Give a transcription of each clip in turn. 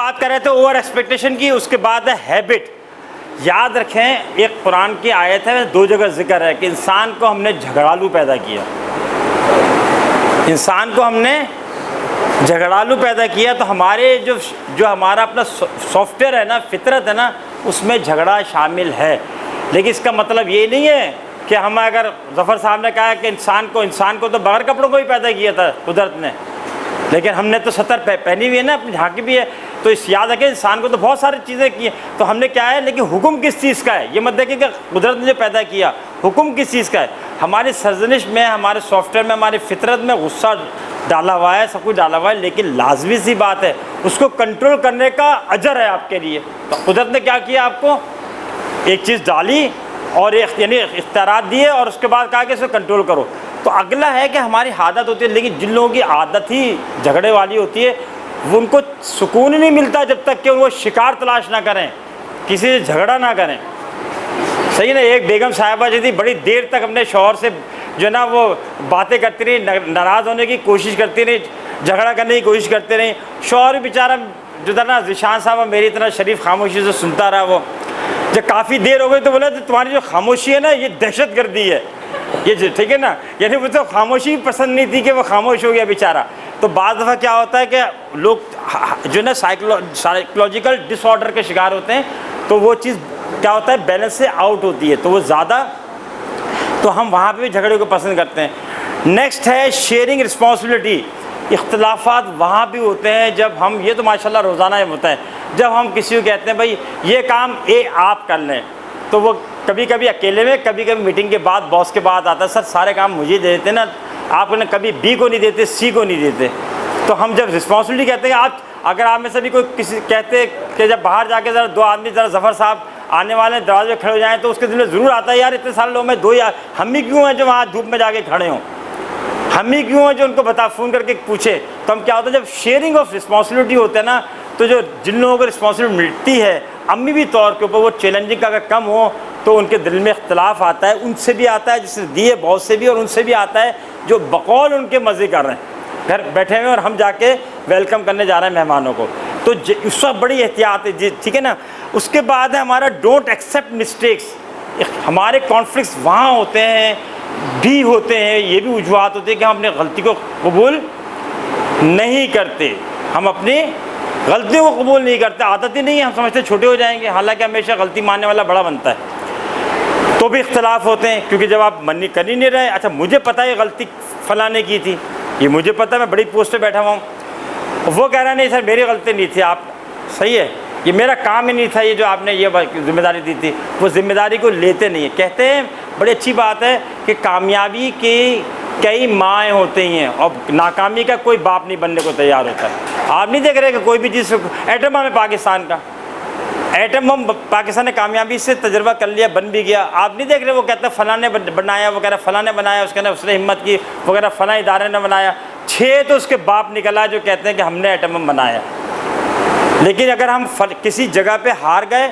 बात कर रहे थे ओवर एक्सपेक्टेशन की, उसके बाद है हैबिट। याद रखें, एक कुरान की आयत है, 2 जगह जिक्र है कि इंसान को हमने झगड़ालू पैदा किया। इंसान को हमने झगड़ालू पैदा किया, तो हमारे जो हमारा अपना सॉफ्टवेयर है ना, फितरत है ना, उसमें झगड़ा शामिल है। लेकिन इसका मतलब ये नहीं है कि हम, अगर ज़फ़र साहब ने कहा कि इंसान को तो बगैर कपड़ों को ही पैदा किया था कुदरत ने, लेकिन हमने तो सतर पहनी हुई है ना, अपनी झांकी भी है। तो इस याद रखें, इंसान को तो बहुत सारी चीज़ें की हैं, तो हमने क्या है, लेकिन हुक्म किस चीज़ का है ये मत देखिए कि कुदरत ने जो पैदा किया, हुक्म किस चीज़ का है। हमारी सरजनिश में, हमारे सॉफ्टवेयर में, हमारी फितरत में गुस्सा डाला हुआ है, सब कुछ डाला हुआ है, लेकिन लाजमी सी बात है उसको कंट्रोल करने का अजर है आपके लिए। तो कुदरत ने क्या किया, आपको एक चीज़ डाली और एक यानी इख्तियारात दिए और उसके बाद कहा कि इसको कंट्रोल करो। तो अगला है कि हमारी आदत होती है, लेकिन जिन लोगों की आदत ही झगड़े वाली होती है, वो उनको सुकून नहीं मिलता जब तक कि वो शिकार तलाश ना करें, किसी से झगड़ा ना करें। सही ना। एक बेगम साहिबा जी थी, बड़ी देर तक अपने शौहर से जो ना वो बातें करती रही, नाराज़ होने की कोशिश करती रही, झगड़ा करने की कोशिश करते रही। शौहर बेचारा जो था ना, ज़िशान साहब मेरी तरह शरीफ खामोशी से सुनता रहा। वो जब काफ़ी देर हो गई तो बोला, तो तुम्हारी जो खामोशी है ना, ये दहशत गर्दी है, ये ठीक है ना। यानी वो तो खामोशी पसंद नहीं थी कि वो खामोश हो गया बेचारा। तो बाद दफ़ा क्या होता है कि लोग जो ना साइकोलॉजिकल डिसऑर्डर के शिकार होते हैं, तो वो चीज़ क्या होता है, बैलेंस से आउट होती है, तो वो ज़्यादा, तो हम वहाँ पे भी झगड़े को पसंद करते हैं। नेक्स्ट है शेयरिंग रिस्पॉन्सिबिलिटी। इख्तलाफात वहाँ भी होते हैं जब हम, ये तो माशाल्लाह रोज़ाना होता है, जब हम किसी को कहते हैं भाई ये काम आप कर लें, तो वो कभी कभी अकेले में, कभी कभी मीटिंग के बाद, बॉस के बाद आता है, सर सारे काम मुझे दे देते ना, आप उन्हें कभी बी को नहीं देते, सी को नहीं देते। तो हम जब रिस्पॉन्सिबिलिटी कहते हैं, आप अगर आप में से भी कोई किसी कहते कि जब बाहर जाके ज़रा 2 आदमी ज़रा ज़फ़र साहब आने वाले दरवाजे खड़े हो जाएँ, तो उसके दिल में ज़रूर आता है, यार इतने सारे लोग में 2 या हम ही क्यों हैं जो वहाँ धूप में जाके खड़े हों, हम ही क्यों हैं जो उनको फ़ोन करके पूछे। तो हम क्या होता है, जब शेयरिंग ऑफ रिस्पॉन्सिबिलिटी होता है ना, तो जो जिन लोगों को रिस्पॉन्सिबिलिटी मिलती है अम्मी भी तौर के ऊपर, वो चैलेंजिंग अगर कम हो तो उनके दिल में इख्तलाफ आता है, उनसे भी आता है जिसने दिए बहुत से भी, और उनसे भी आता है जो बकौल उनके मज़े कर रहे हैं, घर बैठे हुए और हम जाके वेलकम करने जा रहे हैं मेहमानों को। तो उस वक्त बड़ी एहतियात है जी, ठीक है ना। उसके बाद है हमारा डोंट एक्सेप्ट मिस्टेक्स। हमारे कॉन्फ्लिक्ट्स वहाँ होते हैं भी होते हैं, ये भी वजूहात होती है कि हम अपनी गलती को कबूल नहीं करते, हम अपनी गलतियों को कबूल नहीं करते, आदत ही नहीं है, हम समझते छोटे हो जाएंगे, हालांकि हमेशा गलती मानने वाला बड़ा बनता है। तो भी इख्तलाफ होते हैं, क्योंकि जब आप मन कर ही नहीं रहे, अच्छा मुझे पता है ये गलती फलां ने की थी, ये मुझे पता है, मैं बड़ी पोस्ट पे बैठा हुआ हूँ, वो कह रहा नहीं सर मेरी गलती नहीं थी, आप सही है, ये मेरा काम ही नहीं था, ये जो आपने ये जिम्मेदारी दी थी, वो जिम्मेदारी को लेते नहीं है। कहते हैं बड़ी अच्छी बात है कि कामयाबी की कई माएँ होती हैं और नाकामी का कोई बाप नहीं बनने को तैयार होता है। आप नहीं देख रहे कि कोई भी चीज़, एटम बम है पाकिस्तान का, एटम बम पाकिस्तान ने कामयाबी से तजर्बा कर लिया, बन भी गया, आप नहीं देख रहे वो कहता है फलां ने बनाया, वो कह रहा फलां ने बनाया, उसके अंदर उसने हिम्मत की, वो कह रहा फलां इदारे ने बनाया, 6 तो उसके बाप निकला जो कहते हैं कि हमने एटम बम बनाया। लेकिन अगर हम किसी जगह पे हार गए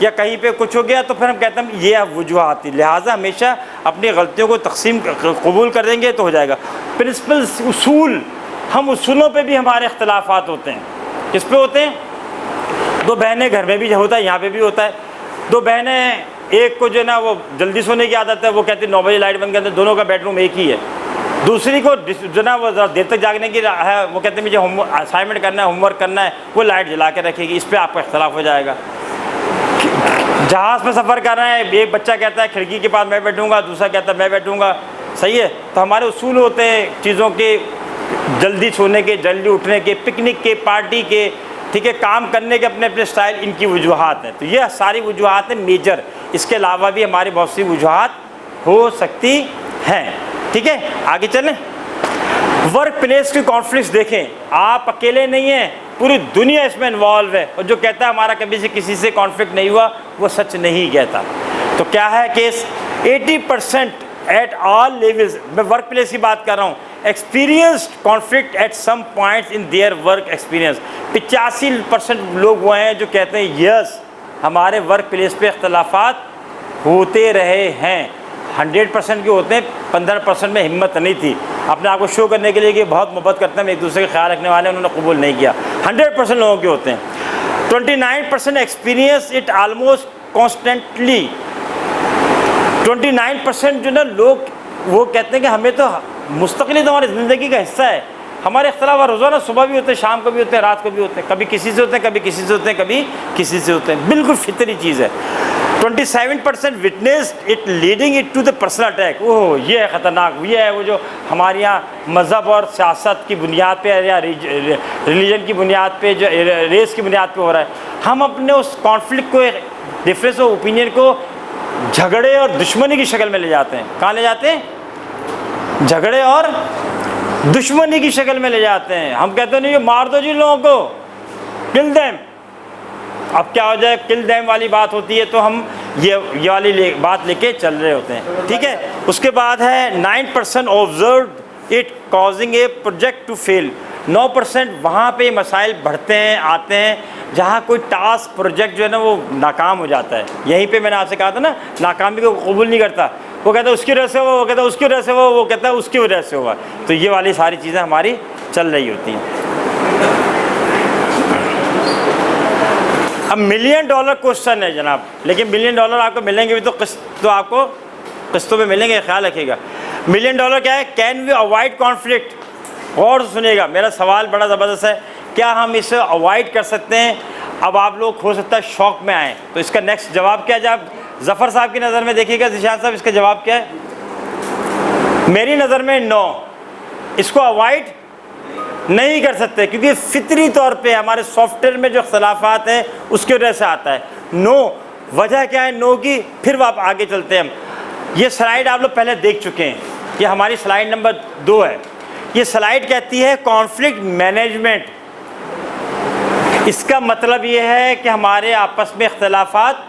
या कहीं पे कुछ हो गया तो फिर हम कहते हैं ये वजूहात थी, लिहाजा हमेशा अपनी गलतियों को तकसीम कबूल कर देंगे तो हो जाएगा। प्रिंसिपल्स, उसूल, हम उसूलों पे भी हमारे इख्तलाफात होते हैं। किस पे होते हैं? 2 बहनें घर में भी होता है, यहाँ पे भी होता है। 2 बहनें, एक को जो है ना वो जल्दी सोने की आदत है, वो कहती है 9 बजे लाइट बंद करते, दोनों का बेडरूम एक ही है। दूसरी को जो ना वो देर तक जागने की है, वो कहते हैं मुझे असाइनमेंट करना है, होमवर्क करना है, वो लाइट जला के रखेगी, इस पर आपका इख्तलाफ हो जाएगा। जहाज़ में सफ़र कर रहे हैं, एक बच्चा कहता है खिड़की के पास मैं बैठूंगा, दूसरा कहता है मैं बैठूंगा, सही है। तो हमारे उसूल होते हैं चीज़ों के, जल्दी सोने के, जल्दी उठने के, पिकनिक के, पार्टी के, ठीक है, काम करने के अपने अपने स्टाइल, इनकी वजूहात हैं। तो ये सारी वजूहात हैं मेजर, इसके अलावा भी हमारी बहुत सी वजूहात हो सकती हैं, ठीक है। आगे चलें। वर्क प्लेस के कॉन्फ्लिक्ट्स देखें, आप अकेले नहीं हैं, पूरी दुनिया इसमें इन्वॉल्व है, और जो कहता है हमारा कभी से किसी से कॉन्फ्लिक्ट नहीं हुआ वो सच नहीं कहता। तो क्या है केस? 80% एट ऑल लेवल्स, मैं वर्क प्लेस की बात कर रहा हूँ, experienced conflict at some points in their work experience. 85% लोग वो हैं जो कहते हैं यस हमारे वर्क प्लेस पे इख्तलाफात होते रहे हैं। 100% के होते हैं, 15% में हिम्मत नहीं थी, अपने आप को शो करने के लिए कि बहुत मोहब्बत करते हैं, एक दूसरे का ख्याल रखने वाले, उन्होंने कबूल नहीं किया। 100% लोगों के होते हैं। 29% एक्सपीरियंस इट ऑलमोस्ट कॉन्स्टेंटली। 29% जो ना लोग वो कहते हैं कि हमें तो मुस्तकिल तो हमारी ज़िंदगी का हिस्सा है। हमारे इख्तिलाफ रोज़ाना सुबह भी होते हैं, शाम को भी होते हैं, रात को भी होते हैं, कभी किसी से होते हैं, कभी किसी से होते हैं, कभी किसी से होते हैं, बिल्कुल फितरी चीज़ है। 27% witnessed it leading it to the personal attack. ओह ये है ख़तरनाक, ये है वो जो हमारे यहाँ मज़हब और सियासत की बुनियाद पे या रिलीजन की बुनियाद पे, जो रेस की बुनियाद पे हो रहा है। हम अपने उस कॉन्फ्लिक्ट को, डिफरेंस ऑफ ओपिनियन को झगड़े और दुश्मनी की शक्ल में ले जाते हैं। कहाँ ले जाते हैं? झगड़े और दुश्मनी की शक्ल में ले जाते हैं। हम कहते हैं नहीं ये मार दो जी लोगों को, किल देम। अब क्या हो जाए, किल देम वाली बात होती है तो हम ये वाली बात लेके चल रहे होते हैं, ठीक है। उसके बाद है 9% observe it causing a project to fail. 9% वहाँ पे मसाइल बढ़ते हैं, आते हैं जहाँ कोई टास्क प्रोजेक्ट जो है ना वो नाकाम हो जाता है। यहीं पे मैंने आपसे कहा था ना, नाकामी को कबूल नहीं करता। वो कहता है उसकी वजह से हुआ, वो कहता है उसकी वजह से हुआ, वो कहता है उसकी वजह से हुआ। तो ये वाली सारी चीज़ें हमारी चल रही होती हैं। अब $1 मिलियन क्वेश्चन है जनाब, लेकिन $1 मिलियन आपको मिलेंगे भी तो तो आपको किस्तों में मिलेंगे, ख्याल रखिएगा। $1 मिलियन क्या है? Can we avoid conflict? और सुनिएगा, मेरा सवाल बड़ा ज़बरदस्त है, क्या हम इसे अवॉइड कर सकते हैं? अब आप लोग हो सकता है शौक में आएँ, तो इसका नेक्स्ट जवाब क्या है? जब ज़फ़र साहब की नज़र में देखिएगा, ज़िशान साहब इसका जवाब क्या है? मेरी नज़र में नो, इसको अवॉइड नहीं कर सकते, क्योंकि फितरी तौर पे हमारे सॉफ्टवेयर में जो इख्तिलाफात हैं उसकी वजह से आता है। नो, वजह क्या है नो की? फिर आप आगे चलते हैं। हम ये स्लाइड आप लोग पहले देख चुके हैं, ये हमारी स्लाइड नंबर 2 है। ये स्लाइड कहती है कॉन्फ्लिक्ट मैनेजमेंट। इसका मतलब ये है कि हमारे आपस में इख्तिलाफात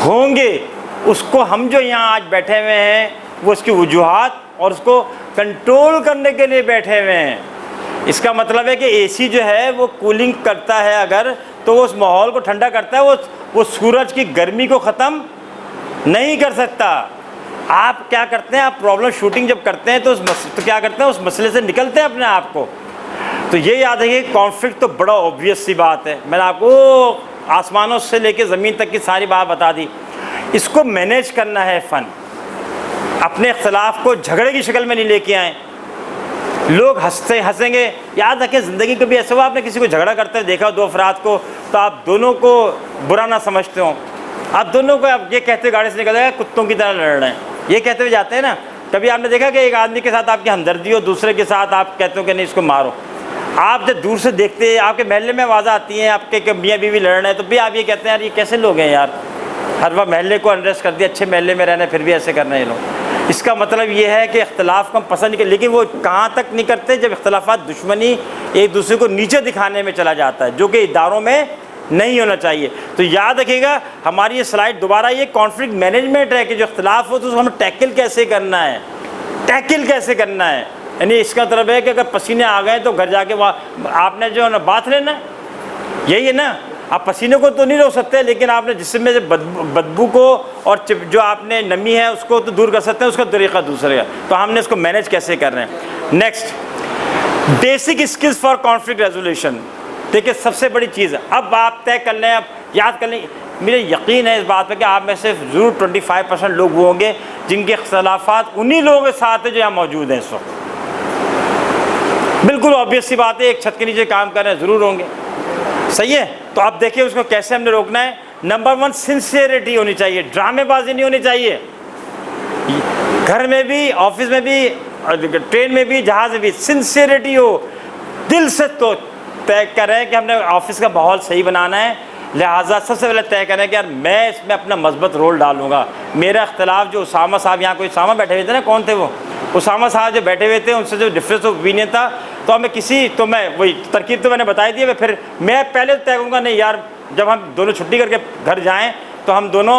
होंगे, उसको हम जो यहाँ आज बैठे हुए हैं वो उसकी वजूहात और उसको कंट्रोल करने के लिए बैठे हुए हैं। इसका मतलब है कि एसी जो है वो कूलिंग करता है अगर, तो वो उस माहौल को ठंडा करता है, वो सूरज की गर्मी को ख़त्म नहीं कर सकता। आप क्या करते हैं, आप प्रॉब्लम शूटिंग जब करते हैं तो क्या करते हैं, उस मसले से निकलते हैं अपने आप को। तो ये याद है कि कॉन्फ्लिक्ट तो बड़ा ऑब्वियस सी बात है, मैंने आपको आसमानों से लेके ज़मीन तक की सारी बात बता दी। इसको मैनेज करना है फ़न। अपने इख्तिलाफ को झगड़े की शक्ल में नहीं लेके आएँ। लोग हंसेंगे। याद रखें, ज़िंदगी कभी ऐसा हुआ आपने किसी को झगड़ा करते हुए देखा हो, 2 अफराद को, तो आप दोनों को बुरा ना समझते हो, आप दोनों को आप ये कहते हुए गाड़ी से निकल जाएगा कुत्तों की तरह लड़ रहे हैं, ये कहते हुए जाते हैं ना। कभी आपने देखा कि एक आदमी के साथ आपकी हमदर्दी हो, दूसरे के साथ आप कहते हो कि नहीं इसको मारो। आप जब दूर से देखते हैं, आपके महल्ले में आवाज़ आती है आपके मियाँ बीवी लड़ रहे हैं, तो भी आप ये कहते हैं यार ये कैसे लोग हैं यार, हर वक्त महल्ले को अनरेस्ट कर दिया, अच्छे महल्ले में रहना फिर भी ऐसे कर रहे हैं लोग। इसका मतलब ये है कि इख्तिलाफ को हम पसंद नहीं करते, लेकिन वो कहाँ तक नहीं करते जब इख्तिलाफात दुश्मनी एक दूसरे को नीचे दिखाने में चला जाता है, जो कि इदारों में नहीं होना चाहिए। तो याद रखिएगा, हमारी ये स्लाइड दोबारा ये कॉन्फ्लिक्ट मैनेजमेंट है कि जो इख्तिलाफ हो तो उसको हमें टैकल कैसे करना है, टैकल कैसे करना है। यानी इसका मतलब है कि अगर पसीने आ गए तो घर जाके वहाँ आपने जो है ना बात लेना, यही है ना। आप पसीने को तो नहीं रोक सकते, लेकिन आपने जिस्म में बदबू को और जो आपने नमी है उसको तो दूर कर सकते हैं, उसका तरीका दूसरे है। तो हमने इसको मैनेज कैसे कर रहे हैं। Next, basic skills for conflict resolution. देखिए सबसे बड़ी चीज़ है, अब आप तय कर लें, अब याद कर लें, मुझे यकीन है इस बात पर कि आप में से ज़रूर 25% लोग वो होंगे जिनके इख्तिलाफात उन्हीं लोगों के साथ है जो यहाँ मौजूद हैं इस वक्त। बिल्कुल ऑब्वियस सी बात है, एक छत के नीचे काम कर रहे हैं, ज़रूर होंगे, सही है। तो आप देखिए उसको कैसे हमने रोकना है। नंबर 1, सिंसियरिटी होनी चाहिए, ड्रामेबाजी नहीं होनी चाहिए। घर में भी, ऑफिस में भी, ट्रेन में भी, जहाज़ में भी सिंसियरिटी हो। दिल से तो तय करें कि हमने ऑफिस का माहौल सही बनाना है, लिहाजा सबसे पहले तय करें कि यार मैं इसमें अपना मजबूत रोल डालूंगा। मेरा इख्तिलाफ जो उसामा साहब, यहाँ कोई उसामा बैठे हुए थे ना, कौन थे वो? उसामा साहब जो बैठे हुए थे, उनसे जो डिफरेंस ऑफ ओपिनियन था, तो हमें तो मैं वही तरकीब तो मैंने बताई दी है। फिर मैं पहले तय करूँगा नहीं यार, जब हम दोनों छुट्टी करके घर जाएँ तो हम दोनों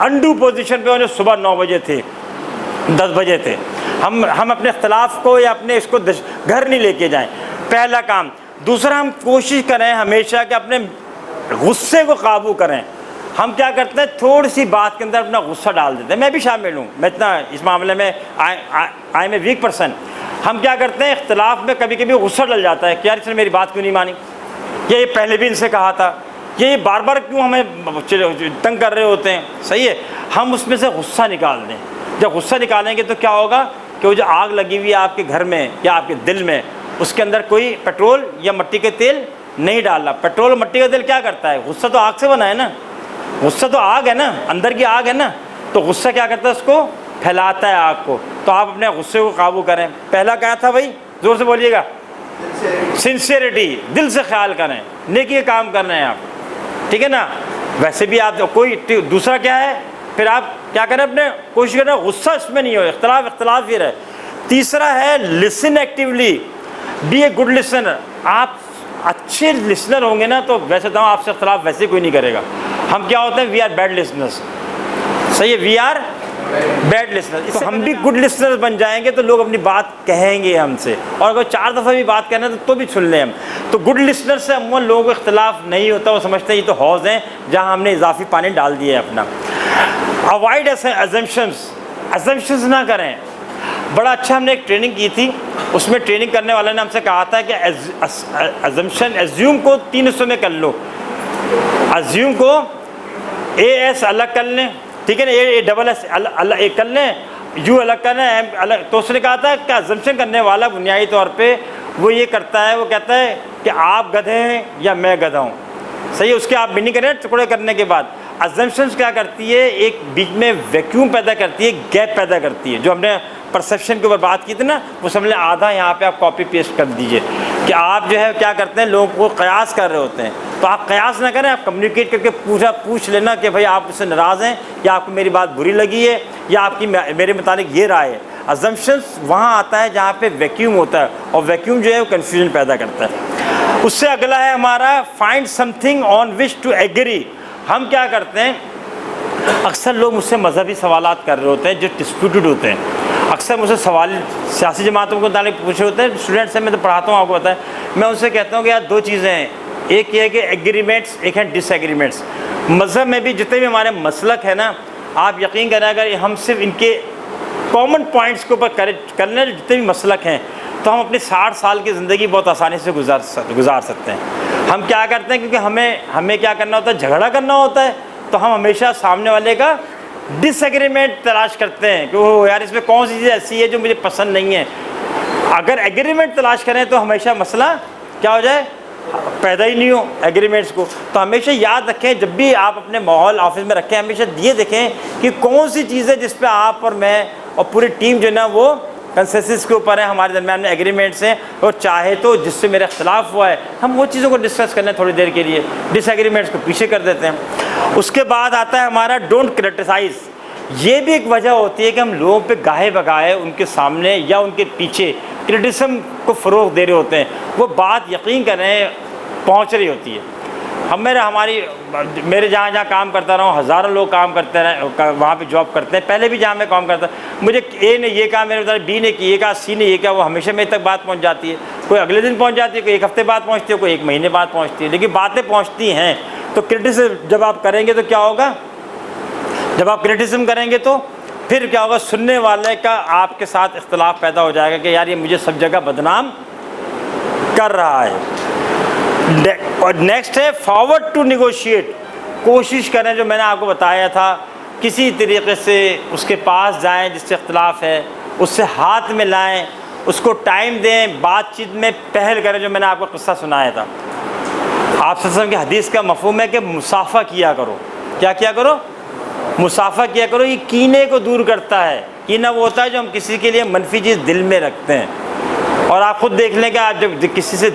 अंडू पोजीशन पे, जो सुबह 9 बजे थे, 10 बजे थे, हम अपने इख्तिलाफ को या अपने इसको घर नहीं लेके जाएँ, पहला काम। दूसरा, हम कोशिश करें हमेशा कि अपने गुस्से को काबू करें। हम क्या करते हैं, थोड़ी सी बात के अंदर अपना गुस्सा डाल देते हैं। मैं भी शामिल हूँ, मैं इतना इस मामले में I am a weak person. हम क्या करते हैं, इख्तिलाफ में कभी कभी गुस्सा डल जाता है कि यार इसने मेरी बात क्यों नहीं मानी, ये पहले भी इनसे कहा था, ये बार बार क्यों हमें तंग कर रहे होते हैं। सही है, हम उसमें से गुस्सा निकाल दें। जब गुस्सा निकालेंगे तो क्या होगा कि वो जो आग लगी हुई है आपके घर में या आपके दिल में, उसके अंदर कोई पेट्रोल या मिट्टी के तेल नहीं डालना। पेट्रोल और मिट्टी का तेल क्या करता है? गुस्सा तो आग से बना है ना, गुस्सा तो आग है ना, अंदर की आग है ना। तो गुस्सा क्या करता है? उसको फैलाता है आग को। तो आप अपने गुस्से को काबू करें। पहला क्या था भाई, जोर से बोलिएगा? सिंसियरिटी, दिल से ख्याल करें, नेकी के काम करना है आप, ठीक है ना। वैसे भी आप कोई दूसरा क्या है, फिर आप क्या करें, अपने कोशिश करें गुस्सा इसमें नहीं हो, इख्तलाफ ही रहे। तीसरा है listen actively, be a good listener. आप अच्छे लिसनर होंगे ना तो वैसे तो आपसे इख्तलाफ वैसे कोई नहीं करेगा। हम क्या होते हैं, वी आर बैड लिसनर्स। सही है, वी आर बैड लिसनर। तो हम भी गुड लिसनर बन जाएंगे तो लोग अपनी बात कहेंगे हमसे, और अगर 4 दफ़ा भी बात करना तो भी सुन लें हम। तो गुड लिसनर से अमूमन लोगों को इख्तलाफ नहीं होता, वो समझते हैं ये तो हौज़ हैं जहाँ हमने इजाफी पानी डाल दिया है अपना। अवॉइड अजम्पशंस ना करें। बड़ा अच्छा हमने एक ट्रेनिंग की थी, उसमें ट्रेनिंग करने वाले ने हमसे कहा था कि एज्यूम को 3 हिस्सों में कर लो। एज्यूम को AS अलग कर लें, ठीक है ना, ASS अलग एक कर लें, U अलग कर लें, M अलग। तो उसने कहा था कि अजम्पशन करने वाला बुनियादी तौर पे वो ये करता है, वो कहता है कि आप गधे हैं या मैं गधा हूँ। सही है, उसके आप भी नहीं करें टुकड़े करने के बाद। अजम्पशंस क्या करती है, एक बीच में वैक्यूम पैदा करती है, गैप पैदा करती है। जो हमने परसेप्शन के ऊपर बात की थी ना, वो समझ लें आधा यहाँ पे आप कॉपी पेस्ट कर दीजिए कि आप जो है क्या करते हैं, लोगों को कयास कर रहे होते हैं। तो आप कयास ना करें, आप कम्युनिकेट करके पूछ लेना कि भाई आप उससे नाराज़ हैं या आपको मेरी बात बुरी लगी है या आपकी मेरे मुताबिक ये राय है। अजम्पशंस वहाँ आता है जहाँ पे वैक्यूम होता है, और वैक्यूम जो है वो कन्फ्यूजन पैदा करता है। उससे अगला है हमारा find something on which to agree. हम क्या करते हैं, अक्सर लोग मुझसे मजहबी सवालात कर रहे होते हैं जो डिस्प्यूटेड होते हैं। अक्सर मुझसे सवाल सियासी जमातों को मुताबिक पूछे होते हैं। स्टूडेंट्स से मैं तो पढ़ाता हूँ, आपको पता है। मैं उनसे कहता हूँ कि यार 2 चीज़ें हैं, एक ये है कि एग्रीमेंट्स, एक है डिसएग्रीमेंट्स। मज़हब में भी जितने भी हमारे मसलक है ना, आप यकीन करें अगर हम सिर्फ इनके कॉमन पॉइंट्स के ऊपर कर लें, जितने भी मसलक हैं, तो हम अपनी 60 साल की ज़िंदगी बहुत आसानी से गुजार सकते हैं। हम क्या करते हैं, क्योंकि हमें क्या करना होता है, झगड़ा करना होता है, तो हम हमेशा सामने वाले का डिसएग्रीमेंट तलाश करते हैं कि वो यार इसमें कौन सी चीज़ ऐसी है जो मुझे पसंद नहीं है। अगर एग्रीमेंट तलाश करें तो हमेशा मसला क्या हो जाए, पैदा ही नहीं हो एग्रीमेंट्स को। तो हमेशा याद रखें, जब भी आप अपने माहौल ऑफिस में रखें, हमेशा ये देखें कि कौन सी चीज़ है जिस पे आप और मैं और पूरी टीम जो है ना वो कंसेंसस के ऊपर है, हमारे दरम्यान में एग्रीमेंट्स हैं। और चाहे तो जिससे मेरा इख्तलाफ हुआ है, हम वो चीज़ों को डिस्कस करने थोड़ी देर के लिए, डिसएग्रीमेंट्स को पीछे कर देते हैं। उसके बाद आता है हमारा डोंट क्रिटिसाइज़। ये भी एक वजह होती है कि हम लोगों पे गाहे बगाहे उनके सामने या उनके पीछे क्रिटिसिज्म को फ़रोग़ दे रहे होते हैं। वो बात यकीन करें पहुंच रही होती है। मेरे जहाँ काम करता रहा हूँ, हज़ारों लोग काम करते रहे वहाँ पे जॉब करते हैं। पहले भी जहाँ मैं काम करता, मुझे ए ने ये कहा, मेरे बता बी ने ये कहा, सी ने ये कहा, वो हमेशा मेरे तक बात पहुँच जाती है। कोई अगले दिन पहुँच जाती है, कोई 1 हफ्ते बाद पहुँचती है, कोई 1 महीने बाद पहुँचती है, लेकिन बातें पहुँचती हैं। तो क्रिटिसिज्म जब आप करेंगे तो क्या होगा, जब आप क्रिटिसिज्म करेंगे तो फिर क्या होगा, सुनने वाले का आपके साथ इख्तलाफ पैदा हो जाएगा कि यार ये मुझे सब जगह बदनाम कर रहा है। और नेक्स्ट है फॉरवर्ड टू निगोशिएट। कोशिश करें, जो मैंने आपको बताया था, किसी तरीके से उसके पास जाएं जिससे इख्तलाफ है, उससे हाथ मिलाएं, उसको टाइम दें, बातचीत में पहल करें। जो मैंने आपको किस्सा सुनाया था, आप सल्लल्लाहु की हदीस का मफ़हूम है कि मुसाफ़ा किया करो। क्या किया करो? मुसाफ़ा किया करो। ये कीने को दूर करता है। कीना वो होता है जो हम किसी के लिए मनफी चीज़ दिल में रखते हैं। और आप ख़ुद देख लें कि आप जब किसी से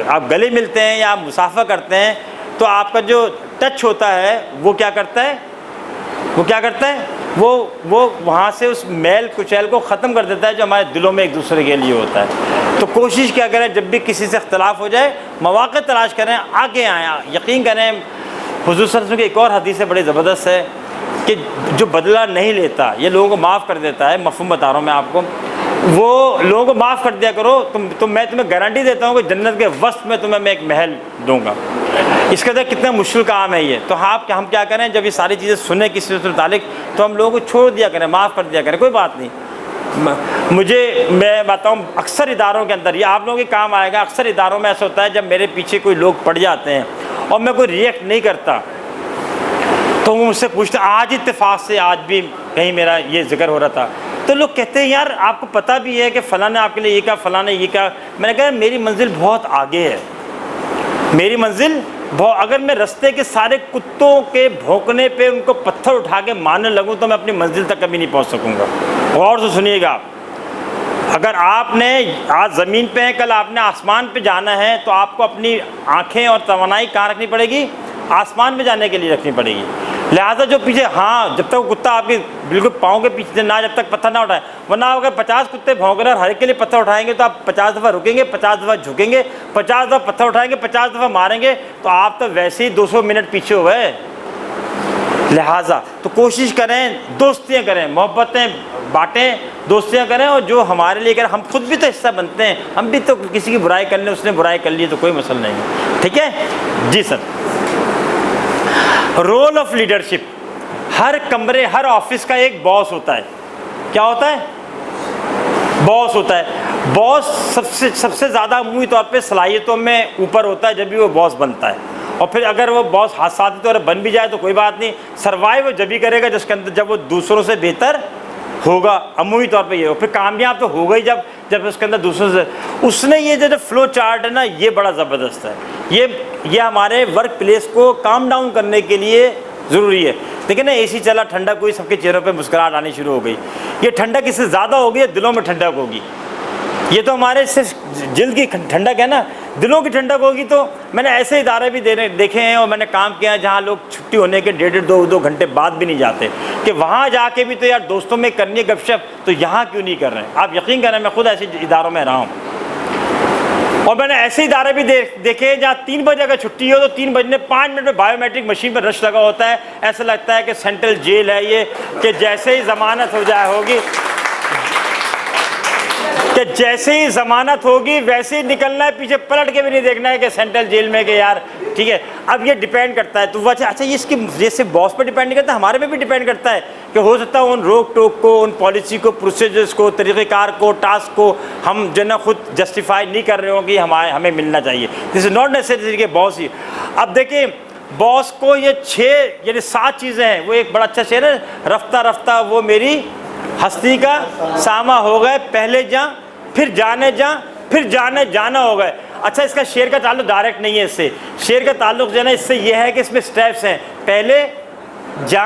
आप गले मिलते हैं या आप मुसाफ़ा करते हैं, तो आपका जो टच होता है वो क्या करता है, वो वहाँ से उस मैल कुचैल को ख़त्म कर देता है जो हमारे दिलों में एक दूसरे के लिए होता है। तो कोशिश क्या करें, जब भी किसी से इख्तलाफ हो जाए, मौक़े तलाश करें, आगे आएँ। यकीन करें, हुज़ूर सल्लल्लाहु अलैहि वसल्लम की एक और हदीस बड़ी ज़बरदस्त है कि जो बदला नहीं लेता, ये लोगों को माफ़ कर देता है। मफ़हूम बता रहा हूँ मैं आपको, वो लोगों को माफ़ कर दिया करो। मैं तुम्हें गारंटी देता हूँ कि जन्नत के वस्त में तुम्हें मैं एक महल दूंगा। इसके अंदर कितना मुश्किल काम है ये। तो हम क्या करें, जब ये सारी चीज़ें सुने किसी से मुतालिक, तो हम लोगों को छोड़ दिया करें, माफ़ कर दिया करें, कोई बात नहीं, मैं बताऊँ, अक्सर इदारों के अंदर, ये आप लोगों के काम आएगा, अक्सर इदारों में ऐसा होता है जब मेरे पीछे कोई लोग पड़ जाते हैं और मैं कोई रिएक्ट नहीं करता तो वो मुझसे पूछते, आज इत्तेफाक से आज भी कहीं मेरा ये जिक्र हो रहा था, तो लोग कहते हैं यार आपको पता भी है कि फ़लाँ ने आपके लिए ये कहा, फ़लाँ ने ये कहा। मैंने कहा मेरी मंजिल बहुत आगे है, मेरी मंजिल बहुत, अगर मैं रास्ते के सारे कुत्तों के भौंकने पे उनको पत्थर उठा के मारने लगूं तो मैं अपनी मंजिल तक कभी नहीं पहुंच सकूंगा। और तो सुनिएगा आप, अगर आपने आज ज़मीन पे है, कल आपने आसमान पे जाना है, तो आपको अपनी आंखें और तवानाई कहाँ रखनी पड़ेगी? आसमान पे जाने के लिए रखनी पड़ेगी। लिहाजा जो पीछे, हाँ, जब तक कुत्ता आपके बिल्कुल पाँव के पीछे ना, जब तक पत्थर ना उठाए, वरना अगर 50 कुत्ते भौंक रहे और हर एक के लिए पत्थर उठाएंगे तो आप 50 दफ़ा रुकेंगे, 50 दफ़ा झुकेंगे, 50 दफ़ा पत्थर उठाएंगे, 50 दफ़ा मारेंगे, तो आप तो वैसे ही 200 मिनट पीछे हो गए। लिहाजा तो कोशिश करें, दोस्तियाँ करें, मोहब्बतें बाँटें, दोस्तियाँ करें, और जो हमारे लिए करें, हम खुद भी तो हिस्सा बनते हैं, हम भी तो किसी की बुराई कर लें, उसने बुराई कर ली तो कोई मसला नहीं है। ठीक है जी सर। रोल ऑफ लीडरशिप, हर कमरे, हर ऑफिस का एक बॉस होता है। क्या होता है? बॉस होता है। बॉस सबसे ज़्यादा अमूमी तौर पे सलाहियतों में ऊपर होता है जब भी वो बॉस बनता है, और फिर अगर वो बॉस हादसाती तौर पर बन भी जाए तो कोई बात नहीं, सर्वाइव जब भी करेगा जिसके अंदर, जब वो दूसरों से बेहतर होगा। अमूमी तौर पे ये हो, फिर कामयाब तो होगा ही जब उसके अंदर दूसरों से, उसने ये जो फ्लो चार्ट है ना, ये बड़ा ज़बरदस्त है। ये हमारे वर्क प्लेस को काम डाउन करने के लिए ज़रूरी है। देखिए ना, एसी चला, ठंडक हुई, सबके चेहरों पे मुस्कुराहट आनी शुरू हो गई। ये ठंडक इससे ज़्यादा होगी, दिलों में ठंडक होगी। ये तो हमारे सिर्फ जिल्द की ठंडक है ना, दिलों की ठंडक होगी। तो मैंने ऐसे इदारे भी देखे हैं और मैंने काम किया है जहाँ लोग छुट्टी होने के 1.5-2 घंटे बाद भी नहीं जाते, कि वहाँ जाके भी तो यार दोस्तों में करनी है गपशप, तो यहाँ क्यों नहीं कर रहे हैं? आप यकीन करें, मैं खुद ऐसे इदारों में रहा हूँ, और मैंने ऐसे इदारे भी देखे जहाँ 3 बजे अगर छुट्टी हो तो 3 बजने 5 मिनट में बायोमेट्रिक मशीन पर रश लगा होता है। ऐसा लगता है कि सेंट्रल जेल है ये, कि जैसे ही ज़मानत हो जाए होगी, कि जैसे ही ज़मानत होगी वैसे ही निकलना है, पीछे पलट के भी नहीं देखना है कि सेंट्रल जेल में, कि यार ठीक है। अब ये डिपेंड करता है, तो वह अच्छा, ये इसकी जैसे बॉस पर डिपेंड नहीं करता, हमारे पे भी डिपेंड करता है कि हो सकता है उन रोक टोक को, उन पॉलिसी को, प्रोसीजर्स को, तरीक़ेकार को, टास्क को हम जो ना खुद जस्टिफाई नहीं कर रहे हो कि हमें मिलना चाहिए। दिस इज़ नॉट नेसेसरी कि बॉस ही। अब देखिए, बॉस को ये 6 यानी 7 चीज़ें हैं। वो एक बड़ा अच्छा शेर है, रफ्ता रफ्ता वो मेरी हस्ती का सामा हो गए, पहले जा फिर जाने जा फिर जाने जाना हो गए। अच्छा, इसका शेर का ताल्लुक डायरेक्ट नहीं है इससे, शेर का ताल्लुक जो है ना इससे ये है कि इसमें स्टेप्स हैं, पहले जा,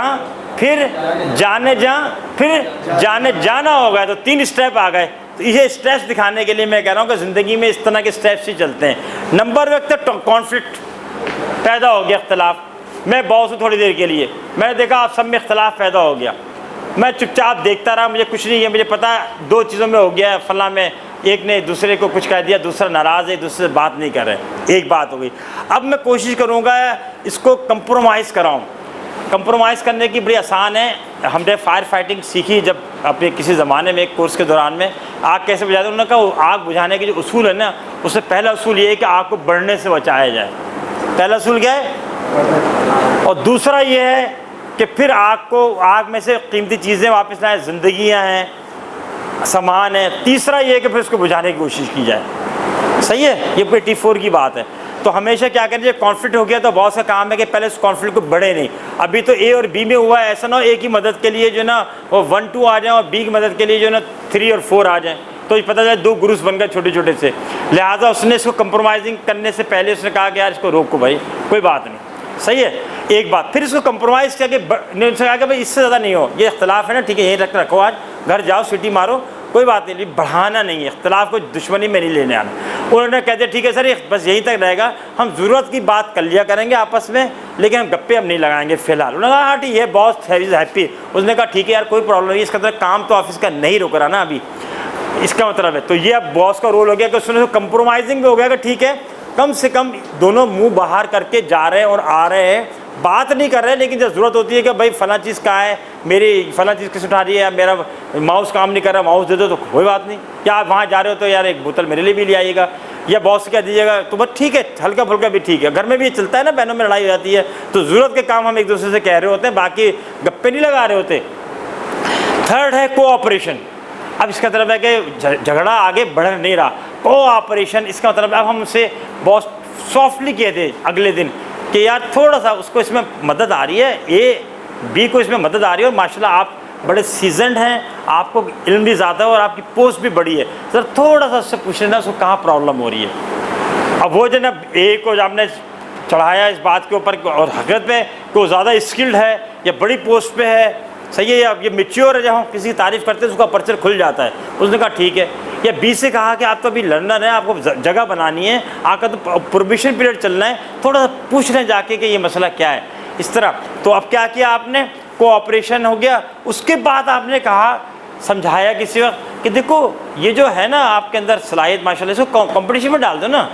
फिर जाने जा, फिर जाने जाना हो गया, तो 3 स्टेप आ गए। तो ये स्टेप्स दिखाने के लिए मैं कह रहा हूँ कि ज़िंदगी में इस तरह के स्टेप्स ही चलते हैं। नंबर 1 तो कॉन्फ्लिक्ट पैदा हो गया, इख्तलाफ। मैं बॉस हूँ थोड़ी देर के लिए, मैंने देखा आप सब में इख्तलाफ पैदा हो गया, मैं चुपचाप देखता रहा, मुझे कुछ नहीं है, मुझे पता है 2 चीज़ों में हो गया है, फला में एक ने दूसरे को कुछ कह दिया, दूसरा नाराज़ है, दूसरे से बात नहीं कर रहे, एक बात हो गई। अब मैं कोशिश करूँगा इसको कंप्रोमाइज़ कराऊँ। कंप्रोमाइज़ करने की बड़ी आसान है। हमने फायर फाइटिंग सीखी जब अपने किसी ज़माने में एक कोर्स के दौरान में, आग कैसे बुझाते हैं। उन्होंने कहा आग बुझाने के जो उसूल है ना, उससे पहला उसूल ये है कि आग को बढ़ने से बचाया जाए। पहला उसूल क्या है? और दूसरा ये है कि फिर आग में से कीमती चीज़ें वापस लाएँ, ज़िंदगियाँ हैं, सामान है। तीसरा ये है कि फिर उसको बुझाने की कोशिश की जाए। सही है, ये 84 की बात है। तो हमेशा क्या करें, जब कॉन्फ्लिक्ट हो गया तो बहुत सा काम है कि पहले उस कॉन्फ्लिक्ट को बढ़े नहीं। अभी तो ए और बी में हुआ है, ऐसा ना हो ए की मदद के लिए जो ना वो 1-2 आ जाए और बी की मदद के लिए जो ना 3 और 4 आ जाएँ, तो ये पता चले 2 ग्रुप्स बन गए छोटे छोटे से। लिहाजा उसने इसको कंप्रोमाइजिंग करने से पहले उसने कहा कि यार इसको रोको भाई, कोई बात नहीं, सही है, एक बात। फिर इसको कंप्रोमाइज़ करके उनसे कहा कि भाई इससे ज़्यादा नहीं हो, ये इख्तलाफ है ना, ठीक है यहीं रखो, आज घर जाओ, सीटी मारो, कोई बात नहीं, बढ़ाना नहीं है, इख्तलाफ को दुश्मनी में नहीं लेने आना। उन्होंने कह दिया ठीक है सर, बस यहीं तक रहेगा, हम ज़रूरत की बात कर लिया करेंगे आपस में, लेकिन हम गप्पे अब नहीं लगाएंगे फ़िलहाल। उन्होंने कहा हाँ ठीक है, बॉस हैप्पी। उसने कहा ठीक है यार, कोई प्रॉब्लम नहीं, इसका मतलब काम तो ऑफिस का नहीं रुक रहा ना अभी, इसका मतलब है। तो ये अब बॉस का रोल हो गया कि उसने कंप्रोमाइजिंग भी हो गया कि ठीक है, कम से कम दोनों मुंह बाहर करके जा रहे हैं और आ रहे हैं, बात नहीं कर रहे हैं, लेकिन जब ज़रूरत होती है कि भाई फ़लाँ चीज़ कहाँ है, मेरी फ़लाँ चीज़ किस उठा रही है, या मेरा माउस काम नहीं कर रहा, माउस दे दो, तो कोई बात नहीं, या आप वहाँ जा रहे हो तो यार एक बोतल मेरे लिए भी ले आइएगा, या बॉस से कह दीजिएगा, तो बस ठीक है, हल्का फुल्का भी ठीक है। घर में भी ये चलता है ना, बहनों में लड़ाई हो जाती है, तो ज़रूरत के काम हम एक दूसरे से कह रहे होते हैं, बाकी गप्पे नहीं लगा रहे होते। थर्ड है कोऑपरेशन। अब इसका मतलब है कि झगड़ा आगे बढ़ नहीं रहा। कोऑपरेशन, इसका मतलब अब हम उसे बहुत सॉफ्टली कहते अगले दिन कि यार थोड़ा सा उसको इसमें मदद आ रही है, ए बी को इसमें मदद आ रही है, और माशाल्लाह आप बड़े सीजनड हैं, आपको इल्म भी ज़्यादा है और आपकी पोस्ट भी बड़ी है, सर थोड़ा सा उससे पूछ लेना उसको कहाँ प्रॉब्लम हो रही है। अब वो जो ना ए को आपने चढ़ाया इस बात के ऊपर और हकीकत में को ज़्यादा स्किल्ड है या बड़ी पोस्ट पे है, सही है, या ये मैच्योर है, जब हम किसी की तारीफ़ करते हैं तो उसका पर्चर खुल जाता है, उसने कहा ठीक है। या बी से कहा कि आप तो अभी लर्नर हैं, आपको जगह बनानी है, आपका तो प्रोबेशन पीरियड चलना है, थोड़ा सा पूछ लें जाके कि ये मसला क्या है, इस तरह। तो अब क्या किया आपने, कोऑपरेशन हो गया। उसके बाद आपने कहा, समझाया किसी वक्त कि देखो ये जो है ना आपके अंदर सलाहियत माशाल्लाह, इसको कंपटीशन में डाल दो ना,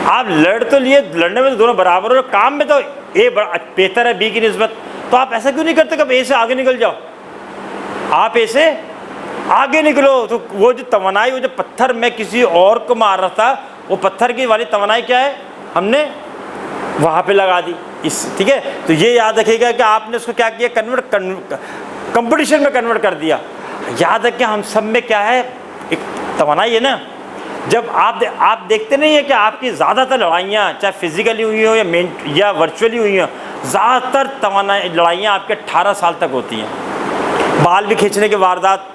आप लड़ तो लिए, लड़ने में तो दोनों बराबर हो, काम में तो ए बेहतर है बी की निस्बत, तो आप ऐसा क्यों नहीं करते कब ए से आगे निकल जाओ, आप ए से आगे निकलो। तो वो जो तवानाई, वो जो पत्थर में किसी और को मार रहा था, वो पत्थर की वाली तवानाई क्या है, हमने वहाँ पे लगा दी इस, ठीक है। तो ये याद रखिएगा कि आपने उसको क्या किया, कंपटीशन में कन्वर्ट कर दिया। याद रखें हम सब में क्या है, एक तवानाई है ना। जब आप देखते नहीं है कि आपकी ज़्यादातर लड़ाइयाँ चाहे फिज़िकली हुई हो या वर्चुअली हुई हो, ज़्यादातर तवानाई लड़ाइयाँ आपके 18 साल तक होती हैं। बाल भी खींचने के वारदात,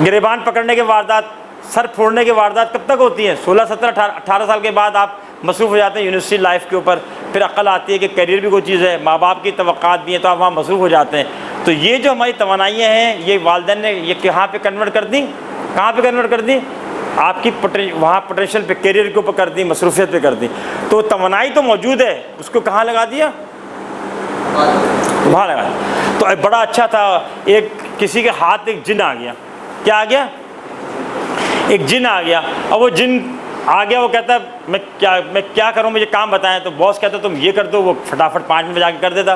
गिरेबान पकड़ने के वारदात, सर फोड़ने के वारदात कब तक होती हैं, 16, 17, 18 साल के बाद आप मसरूफ़ हो जाते हैं यूनिवर्सिटी लाइफ के ऊपर। फिर अक्ल आती है कि करियर भी कोई चीज़ है, माँ बाप की तवक्कात भी है, तो आप वहाँ मसरूफ़ हो जाते हैं। तो ये जो हमारी तवानाइयाँ हैं, ये वालिदैन ने ये कहाँ पे कन्वर्ट कर दी, कहाँ पे कन्वर्ट कर दी, आपकी वहाँ पोटेंशियल पे, करियर के ऊपर कर दी, मसरूफियत पे कर दी। तो तवानाई तो मौजूद है, उसको कहाँ लगा दिया, वहाँ लगा दिया। तो बड़ा अच्छा था, एक किसी के हाथ एक जिन आ गया, क्या आ गया, एक जिन आ गया। और वो जिन आ गया, वो कहता है मैं क्या करूँ, मुझे काम बताएं। तो बॉस कहता तुम ये कर दो, वो फटाफट 5 मिनट में जाके कर देता।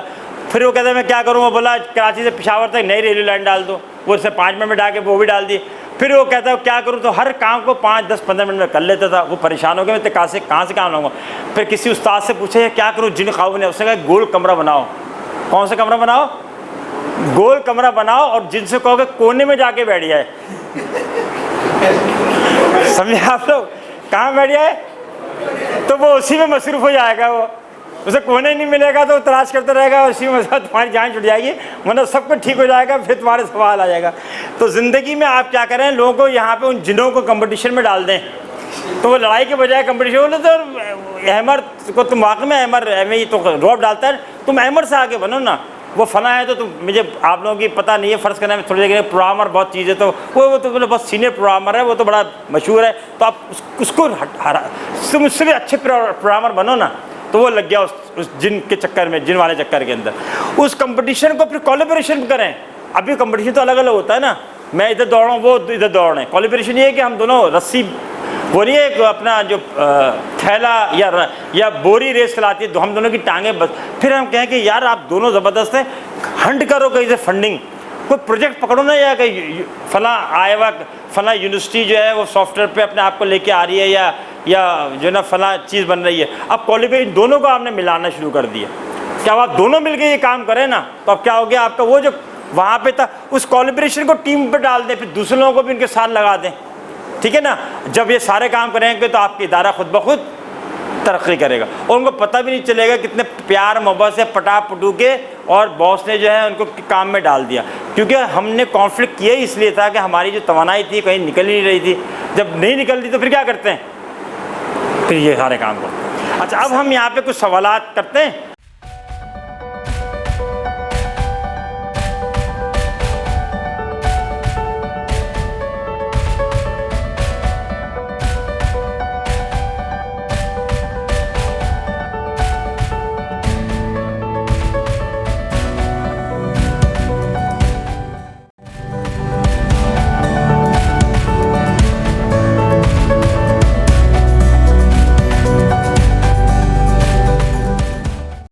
फिर वो कहता है मैं क्या करूँ, वो बोला कराची से पेशावर तक नई रेलवे लाइन डाल दो, वो उससे 5 मिनट में डाल के वो भी डाल दी। फिर वो कहता है क्या करूँ, तो हर काम को 5, 10, 15 मिनट में कर लेता था। वो परेशान हो गया, मैं कहाँ से काम लूँगा। फिर किसी उस्ताद से पूछे क्या करूँ, जिन ख्वाब ने, उसने कहा गोल कमरा बनाओ। कौन सा कमरा बनाओ, गोल कमरा बनाओ, और जिनसे कहोगे कोने में जाके बैठ जाए। समझे आप लोग, कहाँ बैठ जाए, तो वो उसी में मसरूफ़ हो जाएगा, वो उसे कोने नहीं मिलेगा तो तलाश करता रहेगा, उसी में तुम्हारी जान छुट जाएगी, वरना सब कुछ ठीक हो जाएगा, फिर तुम्हारे सवाल आ जाएगा। तो ज़िंदगी में आप क्या करें, लोगों को यहाँ पे उन जिनों को कंपटीशन में डाल दें, तो वो लड़ाई के बजाय कंपटीशन बोले तो अहमर को तुम वाकई में अहमर ही तो रौब डालता है, तुम अहमर से आगे बनो ना। वो फला है तो तुम, मुझे आप लोगों की पता नहीं है, फ़र्ज़ करना में थोड़ी जगह प्रोग्रामर बहुत चीज़ है, तो वो तो बोले बहुत सीनियर प्रोग्रामर है, वो तो बड़ा मशहूर है, तो आप उसको मुझसे भी अच्छे प्रोग्रामर बनो ना। तो वो लग गया उस जिन के चक्कर में, जिन वाले चक्कर के अंदर। उस कंपटीशन को फिर कोलैबोरेशन करें। अभी कंपटीशन तो अलग अलग होता है ना, मैं इधर दौड़ रहा हूँ, वो इधर दौड़ रहे हैं। कोलैबोरेशन ये है कि हम दोनों रस्सी, वो नहीं है अपना जो थैला या बोरी रेस चलाती है, तो हम दोनों की टांगें बस, फिर हम कहें कि यार आप दोनों ज़बरदस्त हैं, हंट करो कहीं से फंडिंग, कोई प्रोजेक्ट पकड़ो ना, या कहीं फला आया हुआ फला यूनिवर्सिटी जो है वो सॉफ्टवेयर पे अपने आप को लेके आ रही है, या जो ना फला चीज़ बन रही है। अब कोलैबोरेशन दोनों को आपने मिलाना शुरू कर दिया। क्या आप दोनों मिलके ये काम करें ना, तो अब क्या हो गया, आपका वो जो वहाँ पे था उस कोलैबोरेशन को टीम पे डाल दें, फिर दूसरे लोगों को भी उनके साथ लगा दें, ठीक है ना। जब ये सारे काम करेंगे तो आपका इदारा खुद ब खुद तरक्की करेगा, और उनको पता भी नहीं चलेगा कितने प्यार मोहब्बत से पटा पटू के और बॉस ने जो है उनको काम में डाल दिया। क्योंकि हमने कॉन्फ्लिक्ट किया ही इसलिए था कि हमारी जो तवानाई थी कहीं निकल ही नहीं रही थी। जब नहीं निकलती तो फिर क्या करते हैं, फिर ये सारे काम करते हैं। अच्छा, अब हम यहाँ पे कुछ सवालात करते हैं।